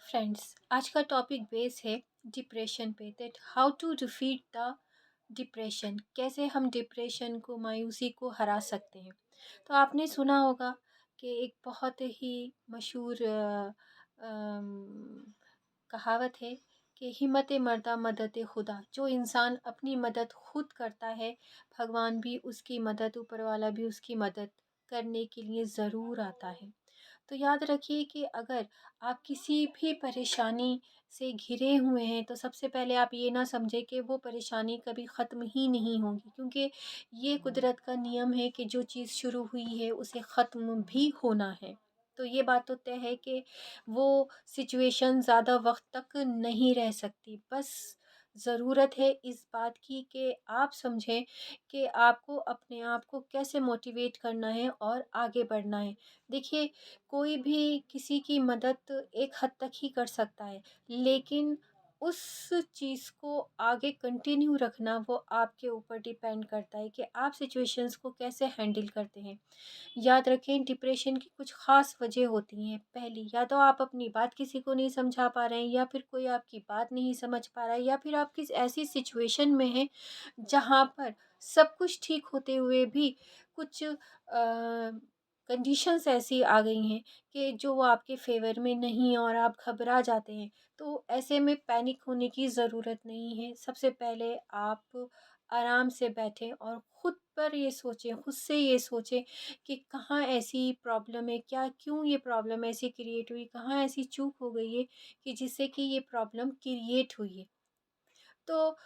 Friends, आज का topic base है डिप्रेशन पे। That how to defeat the depression, कैसे हम डिप्रेशन को, मायूसी को हरा सकते हैं। तो आपने सुना होगा कि एक बहुत ही मशहूर कहावत है कि हिम्मत मर्दा मदद खुदा। जो इंसान अपनी मदद खुद करता है, भगवान भी उसकी मदद, ऊपर वाला भी उसकी मदद करने के लिए ज़रूर आता है। तो याद रखिए कि अगर आप किसी भी परेशानी से घिरे हुए हैं, तो सबसे पहले आप ये ना समझें कि वो परेशानी कभी ख़त्म ही नहीं होगी, क्योंकि ये कुदरत का नियम है कि जो चीज़ शुरू हुई है उसे ख़त्म भी होना है। तो ये बात तो तय है कि वो सिचुएशन ज़्यादा वक्त तक नहीं रह सकती। बस ज़रूरत है इस बात की कि आप समझें कि आपको अपने आप को कैसे मोटिवेट करना है और आगे बढ़ना है। देखिए, कोई भी किसी की मदद एक हद तक ही कर सकता है, लेकिन उस चीज़ को आगे कंटिन्यू रखना वो आपके ऊपर डिपेंड करता है कि आप सिचुएशंस को कैसे हैंडल करते हैं। याद रखें, डिप्रेशन की कुछ ख़ास वजह होती हैं। पहली, या तो आप अपनी बात किसी को नहीं समझा पा रहे हैं, या फिर कोई आपकी बात नहीं समझ पा रहा है, या फिर आप किस ऐसी सिचुएशन में हैं जहाँ पर सब कुछ ठीक होते हुए भी कुछ कंडीशंस ऐसी आ गई हैं कि जो वो आपके फ़ेवर में नहीं, और आप घबरा जाते हैं। तो ऐसे में पैनिक होने की ज़रूरत नहीं है। सबसे पहले आप आराम से बैठें और खुद पर ये सोचें, खुद से ये सोचें कि कहाँ ऐसी प्रॉब्लम है, क्या क्यों ये प्रॉब्लम ऐसी क्रिएट हुई, कहाँ ऐसी चूक हो गई है कि जिससे कि ये प्रॉब्लम क्रिएट हुई है। तो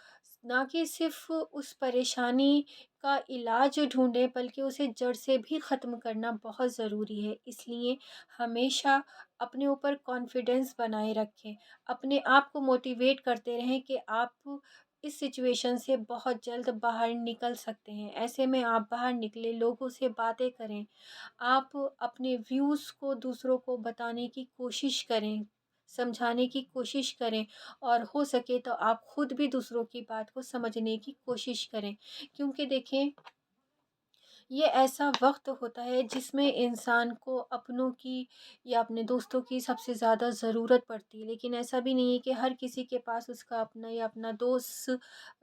ना कि सिर्फ़ उस परेशानी का इलाज ढूँढें, बल्कि उसे जड़ से भी ख़त्म करना बहुत ज़रूरी है। इसलिए हमेशा अपने ऊपर कॉन्फिडेंस बनाए रखें। अपने आप को मोटिवेट करते रहें कि आप इस सिचुएशन से बहुत जल्द बाहर निकल सकते हैं। ऐसे में आप बाहर निकलें, लोगों से बातें करें, आप अपने व्यूज़ को दूसरों को बताने की कोशिश करें, समझाने की कोशिश करें, और हो सके तो आप खुद भी दूसरों की बात को समझने की कोशिश करें। क्योंकि देखें, ये ऐसा वक्त होता है जिसमें इंसान को अपनों की या अपने दोस्तों की सबसे ज़्यादा ज़रूरत पड़ती है। लेकिन ऐसा भी नहीं है कि हर किसी के पास उसका अपना या अपना दोस्त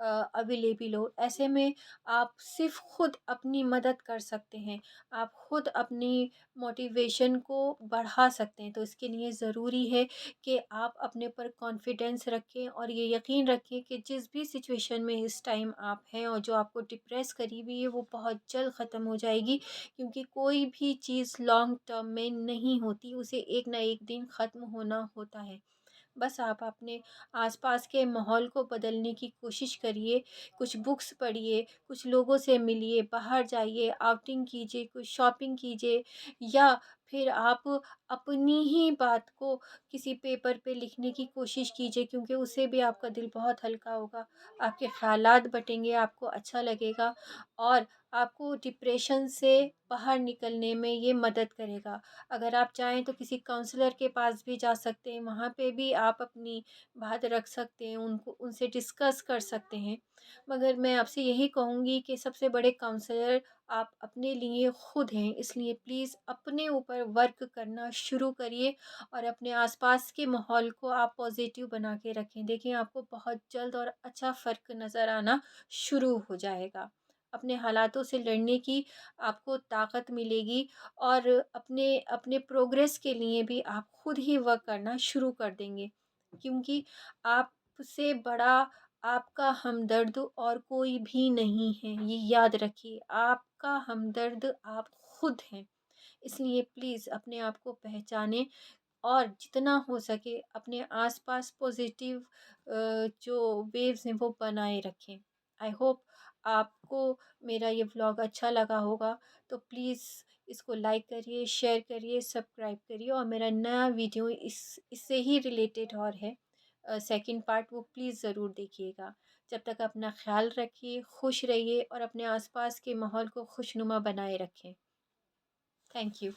अवेलेबल हो। ऐसे में आप सिर्फ खुद अपनी मदद कर सकते हैं, आप खुद अपनी मोटिवेशन को बढ़ा सकते हैं। तो इसके लिए ज़रूरी है कि आप अपने पर कॉन्फिडेंस रखें, और ये यकीन रखें कि जिस भी सिचुएशन में इस टाइम आप हैं और जो आपको डिप्रेस करी हुई है, वो बहुत जल्द ख़त्म हो जाएगी। क्योंकि कोई भी चीज़ लॉन्ग टर्म में नहीं होती, उसे एक ना एक दिन ख़त्म होना होता है। बस आप अपने आसपास के माहौल को बदलने की कोशिश करिए, कुछ बुक्स पढ़िए, कुछ लोगों से मिलिए, बाहर जाइए, आउटिंग कीजिए, कुछ शॉपिंग कीजिए, या फिर आप अपनी ही बात को किसी पेपर पे लिखने की कोशिश कीजिए, क्योंकि उससे भी आपका दिल बहुत हल्का होगा, आपके ख़यालात बटेंगे, आपको अच्छा लगेगा, और आपको डिप्रेशन से बाहर निकलने में ये मदद करेगा। अगर आप चाहें तो किसी काउंसलर के पास भी जा सकते हैं, वहाँ पे भी आप अपनी बात रख सकते हैं, उनको उनसे डिस्कस कर सकते हैं। मगर मैं आपसे यही कहूँगी कि सबसे बड़े काउंसलर आप अपने लिए खुद हैं। इसलिए प्लीज़ अपने ऊपर वर्क करना शुरू करिए, और अपने आसपास के माहौल को आप पॉजिटिव बना के रखें। देखें, आपको बहुत जल्द और अच्छा फ़र्क नज़र आना शुरू हो जाएगा। अपने हालातों से लड़ने की आपको ताकत मिलेगी, और अपने अपने प्रोग्रेस के लिए भी आप खुद ही वर्क करना शुरू कर देंगे। क्योंकि आपसे बड़ा आपका हमदर्द और कोई भी नहीं है, ये याद रखिए। आपका हमदर्द आप खुद हैं। इसलिए प्लीज़ अपने आप को पहचानें, और जितना हो सके अपने आसपास पॉजिटिव जो वेव्स हैं वो बनाए रखें। आई होप आपको मेरा ये व्लॉग अच्छा लगा होगा। तो प्लीज़ इसको लाइक करिए, शेयर करिए, सब्सक्राइब करिए, और मेरा नया वीडियो इससे ही रिलेटेड और है, सेकंड पार्ट, वो प्लीज़ ज़रूर देखिएगा। जब तक अपना ख़्याल रखिए, खुश रहिए, और अपने आसपास के माहौल को खुशनुमा बनाए रखें। Thank you.